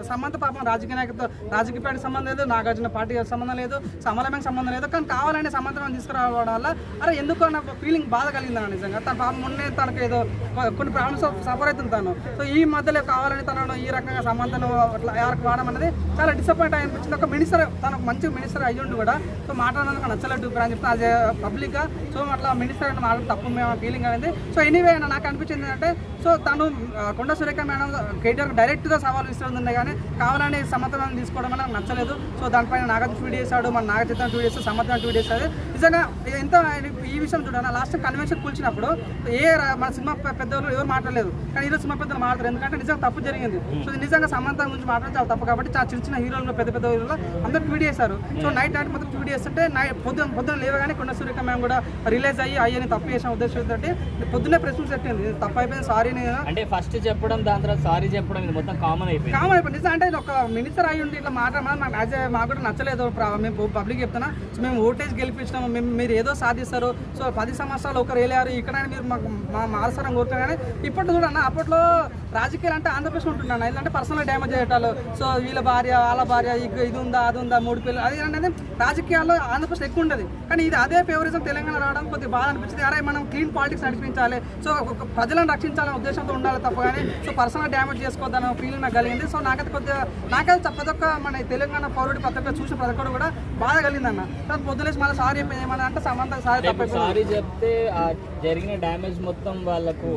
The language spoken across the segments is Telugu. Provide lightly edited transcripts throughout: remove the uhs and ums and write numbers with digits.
సమంత పాపం రాజకీయ పార్టీ సంబంధం లేదు, నాగార్జున పార్టీ సంబంధం లేదు, సమలమైన సంబంధం లేదు. కానీ కావాలని సమంతను తీసుకురావడం వల్ల అరే ఎందుకో నాకు ఫీలింగ్ బాధ కలిగిందని నిజంగా. తన పాపం మొన్నే తనకు ఏదో కొన్ని ప్రాబ్లమ్స్ సఫర్ అవుతుంది తను. సో ఈ మధ్యలో కావాలని తనను ఈ రకంగా సమంతను అట్లా ఎవరికి వాడడం అనేది చాలా డిసప్పాయింట్ అనిపించింది. ఒక మినిస్టర్, తనకు మంచి మినిస్టర్ అయ్యుండి కూడా సో మాట్లాడడానికి నచ్చలేదు అని చెప్తే అది పబ్లిక్గా. సో అట్లా మినిస్టర్ అంటే మాట్లాడి తప్పు మేము ఫీలింగ్ అనేది. సో ఎనీవే నాకు అనిపించింది అంటే సో తను కొండ సురేఖ మేడం కేటీఆర్ డైరెక్ట్గా సవాల్ ఇస్తుంది కానీ కావాలని సమంతను తీసుకోవడం అనేది నాకు నచ్చలేదు. సో దానిపైన నాగార్జున ట్వీట్ చేశాడు, మన నాగచైతన్య ట్వీట్ చేస్తే సమంతను ట్వీట్ చేశాడు. నిజంగా ఎంత ఈ విషయం చూడాలి, లాస్ట్ కన్వెన్షన్ కూల్చినప్పుడు మన సినిమా పెద్దవాళ్ళు ఎవరు మాట్లాడలేదు, కానీ ఈరోజు సినిమా పెద్దలు మాట్లాడరు. ఎందుకంటే నిజంగా తప్పు జరిగింది. సో నిజంగా సమంత గురించి మాట్లాడితే చాలా తప్పు కాబట్టి చాలా చిన్న చిన్న హీరోలు పెద్ద హీరోలు అందరూ ట్వీట్ చేశారు. సో నైట్ మొత్తం ట్వీట్ చేస్తుంటే పొద్దున లేవగానే కొండ సురేఖ మేము కూడా రిలీజ్ అయ్యి తప్పు చేసిన ఉద్దేశం ఏంటంటే పొద్దున్నే ప్రెస్ మీట్ పెట్టింది, తప్పు అయిపోయింది సారీ అంటే ఫస్ట్ చెప్పడం దాని తర్వాత సారీ చెప్పడం ఇది మొత్తం కామన్ అయిపోయింది. నిజం అంటే ఒక మినిస్టర్ అయ్యి ఉంటే ఇట్లా మాట్లాడమని మాకు కూడా నచ్చలేదు. మేము పబ్లిక్ చెప్తున్నా, సో మేము ఓటేజ్ గెలిపించినాము, మీరు ఏదో సాధిస్తారు. సో 10 సంవత్సరాలు ఒకరు వెళ్ళారు, ఇక్కడ మీరు మాకు మాల్సరం కోరుతారు. కానీ ఇప్పుడు చూడన్న అప్పట్లో రాజకీయాలు అంటే ఆంధ్రప్రదేశ్ ఉంటున్నాను, ఎందుకంటే పర్సనల్ డ్యామేజ్ అయ్యేటాలు. సో వీళ్ళ భార్య వాళ్ళ భార్య ఇది ఉందా అది ఉందా 3 పిల్లలు అది అనేది రాజకీయాల్లో ఆంధ్రప్రదేశ్ ఎక్కువ ఉంటుంది. కానీ ఇది అదే ఫేవరిజం తెలంగాణ రావడం కొద్దిగా బాధ అనిపించింది. అరే మనం క్లీన్ పాలిటిక్స్ నడిపించాలి, సో ప్రజలను రక్షించాలనే ఉద్దేశంతో ఉండాలి తప్ప కానీ సో పర్సనల్ డ్యామేజ్ చేసుకోవద్దనే ఫీలింగ్ నాకు కలిగింది. సో నాకైతే ప్రతి ఒక్క మన తెలంగాణ పౌరుడి ప్రతి ఒక్క చూసిన ప్రతి ఒక్కరు కూడా బాధ కలిగింది అన్న. తర్వాత పొద్దులేసి మళ్ళీ సారీ చెప్పింది ఏమన్నా అంటే సమంత సారీ చెప్తే జరిగిన డ్యామేజ్ మొత్తం వాళ్ళకు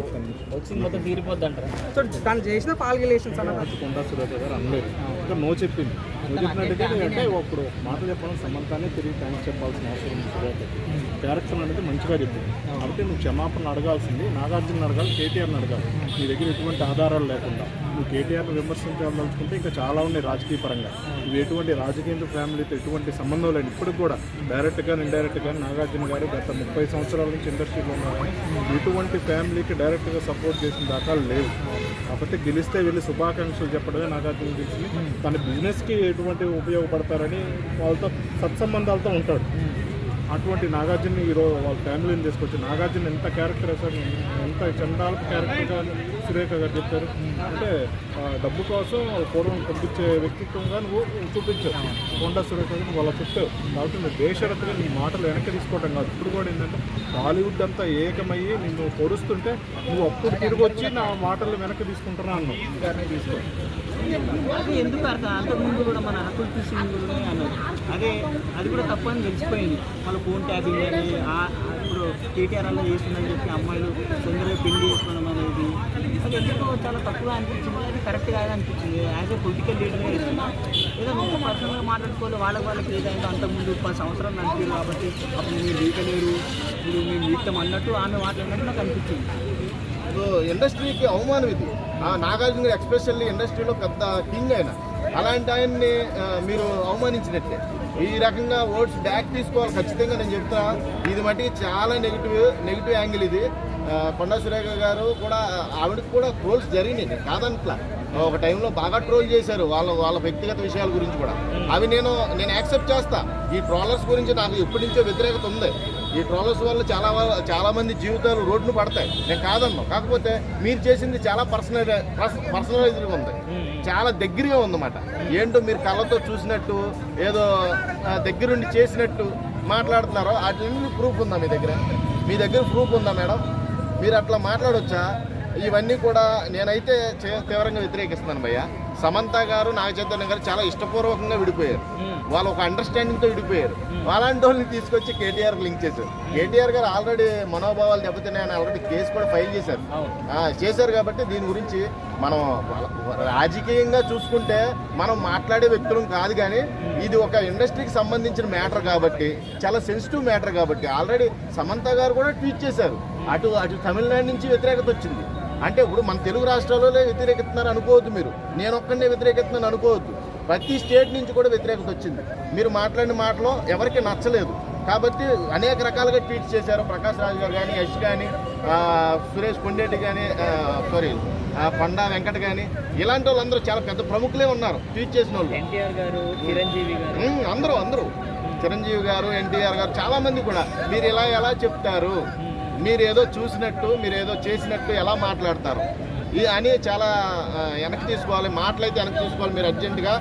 వచ్చింది మొత్తం తీరిపోద్ది అంటారు. సో తను చేసిన పాల్గలేషన్స్ అన్నది కొండా సురేఖ గారు అనలేదు, ఇంకా నో చెప్పింది. నువ్వు చెప్పినట్టుగా అంటే ఇప్పుడు మాట చెప్పడం సమంతాన్ని తిరిగి థ్యాంక్స్ చెప్పాల్సిన అవసరం ఉంది. సురేఖ క్యారెక్టర్ అనేది మంచిగా చెప్పింది కాబట్టి నువ్వు క్షమాపణ అడగాల్సింది నాగార్జున అడగాలి, కేటీఆర్ని అడగాలి. నీ దగ్గర ఎటువంటి ఆధారాలు లేకుండా నువ్వు కేటీఆర్ని విమర్శించాలనుకుంటే ఇంకా చాలా ఉన్నాయి రాజకీయ పరంగా. నువ్వు ఎటువంటి రాజకీయ ఫ్యామిలీతో ఎటువంటి సంబంధం లేదు. ఇప్పటికి కూడా డైరెక్ట్గా ఇండైరెక్ట్గా నాగార్జున గారు గత 30 సంవత్సరాల నుంచి ఇండస్ట్రీలో ఉన్నారని ఎటువంటి ఫ్యామిలీకి డైరెక్ట్గా సపోర్ట్ చేసిన దాఖలు లేవు. కాబట్టి గెలిస్తే వెళ్ళి శుభాకాంక్షలు చెప్పడమే నాగార్జున గెలిచి తన బిజినెస్కి ఎటువంటి ఉపయోగపడతారని వాళ్ళతో సత్సంబంధాలతో ఉంటాడు. అటువంటి నాగార్జున ఈరోజు వాళ్ళ ఫ్యామిలీని తీసుకొచ్చి నాగార్జున ఎంత క్యారెక్టర్ వేశారు, ఎంత చండాల క్యారెక్టర్గా సురేఖ గారు చెప్పారు. అంటే డబ్బు కోసం పూర్వం పంపించే వ్యక్తిత్వంగా నువ్వు చూపించావు కొండా సురేఖ గారు వాళ్ళ చెప్పావు. కాబట్టి నువ్వు బేషరత్తుగా నీ మాటలు వెనక్కి తీసుకోవటం కాదు. ఇప్పుడు కూడా ఏంటంటే బాలీవుడ్ అంతా ఏకమయ్యి నిన్ను పొడుస్తుంటే నువ్వు అప్పుడు తిరిగి వచ్చి నా మాటలు వెనక్కి తీసుకుంటున్నా అన్నావు. తీసుకో ఎందుకు అర్థం అంతకుముందు కూడా మన అకుల్తీ సింగ్ అన్నారు, అది కూడా తప్పని తెలిసిపోయింది. వాళ్ళ ఫోన్ ట్యాపింగ్ అని ఇప్పుడు కేటీఆర్ అలా చేస్తుందని చెప్పి అమ్మాయిలు తొందరగా పెళ్లి చేసుకోవడం అనేది అది ఎందుకు చాలా తప్పుగా అనిపించింది. అది కరెక్ట్ కాదు అనిపించింది. యాజ్ ఏ పొలిటికల్ లీడర్గా చేస్తున్నా ఏదో ముందు పర్సనల్గా మాట్లాడుకోవాలి. వాళ్ళకి ఏదైతే అంతకుముందు 10 సంవత్సరాలు నడిపారు కాబట్టి అప్పుడు మీరు వీకలేరు, మీరు మేము వీక్తం అన్నట్టు ఆమె మాట్లాడినట్టు నాకు అనిపించింది. ఇండస్ట్రీకి అవమానం ఇది. నాగార్జున గారు ఎక్స్పెషల్లీ ఇండస్ట్రీలో పెద్ద కింగ్ అయినా అలాంటి ఆయన్ని మీరు అవమానించినట్టే. ఈ రకంగా ఓట్స్ బ్యాక్ తీసుకోవాలి ఖచ్చితంగా. నేను చెప్తా, ఇది మటుకు చాలా నెగిటివ్ యాంగిల్ ఇది. కొండా సురేఖ గారు కూడా ఆవిడకి కూడా ట్రోల్స్ జరిగినాయి కాదంట్లా. ఒక టైంలో బాగా ట్రోల్ చేశారు వాళ్ళ వ్యక్తిగత విషయాల గురించి కూడా. అవి నేను యాక్సెప్ట్ చేస్తా. ఈ ట్రోలర్స్ గురించి నాకు ఎప్పటి నుంచో వ్యతిరేకత ఉంది. ఈ ట్రోలర్స్ వల్ల చాలా మంది జీవితాలు రోడ్డును పడతాయి, నేను కాదన్నా. కాకపోతే మీరు చేసింది చాలా పర్సనలైజ్డ్గా ఉంది, చాలా దగ్గరగా ఉందన్నమాట. ఏంటో మీరు కళ్ళతో చూసినట్టు ఏదో దగ్గరుండి చేసినట్టు మాట్లాడుతున్నారో వాటిని ప్రూఫ్ ఉందా మీ దగ్గర ప్రూఫ్ ఉందా మేడం? మీరు అట్లా మాట్లాడొచ్చా? ఇవన్నీ కూడా నేనైతే తీవ్రంగా వ్యతిరేకిస్తున్నాను భయ్య. సమంత గారు నాగచైతన్య గారు చాలా ఇష్టపూర్వకంగా విడిపోయారు. వాళ్ళు ఒక అండర్స్టాండింగ్తో విడిపోయారు. అలాంటి వాళ్ళని తీసుకొచ్చి కేటీఆర్కి లింక్ చేశారు. కేటీఆర్ గారు ఆల్రెడీ మనోభావాలు దెబ్బతిన్నాయని ఆల్రెడీ కేసు కూడా ఫైల్ చేశారు. కాబట్టి దీని గురించి మనం రాజకీయంగా చూసుకుంటే మనం మాట్లాడే వ్యక్తులం కాదు. కానీ ఇది ఒక ఇండస్ట్రీకి సంబంధించిన మ్యాటర్ కాబట్టి, చాలా సెన్సిటివ్ మ్యాటర్ కాబట్టి ఆల్రెడీ సమంత గారు కూడా ట్వీట్ చేశారు. అటు తమిళనాడు నుంచి వ్యతిరేకత వచ్చింది. అంటే ఇప్పుడు మన తెలుగు రాష్ట్రాలలో వ్యతిరేకిస్తున్నారు అనుకోవద్దు, మీరు నేను ఒక్కడే వ్యతిరేకిస్తున్నాను అనుకోవద్దు. ప్రతి స్టేట్ నుంచి కూడా వ్యతిరేకత వచ్చింది. మీరు మాట్లాడిన మాటలో ఎవరికి నచ్చలేదు కాబట్టి అనేక రకాలుగా ట్వీట్స్ చేశారు. ప్రకాష్ రాజ్ గారు కానీ, యష్ కానీ, సురేష్ కొండేటి కానీ, కొండా వెంకట కానీ, ఇలాంటి వాళ్ళందరూ చాలా పెద్ద ప్రముఖులే ఉన్నారు ట్వీట్ చేసిన వాళ్ళు. అందరూ చిరంజీవి గారు, ఎన్టీఆర్ గారు, చాలామంది కూడా మీరు ఎలా చెప్తారు, మీరు ఏదో చూసినట్టు, మీరు ఏదో చేసినట్టు ఎలా మాట్లాడతారు? అని చాలా వెనక్కి తీసుకోవాలి, మాటలైతే వెనక్కి తీసుకోవాలి మీరు అర్జెంటుగా.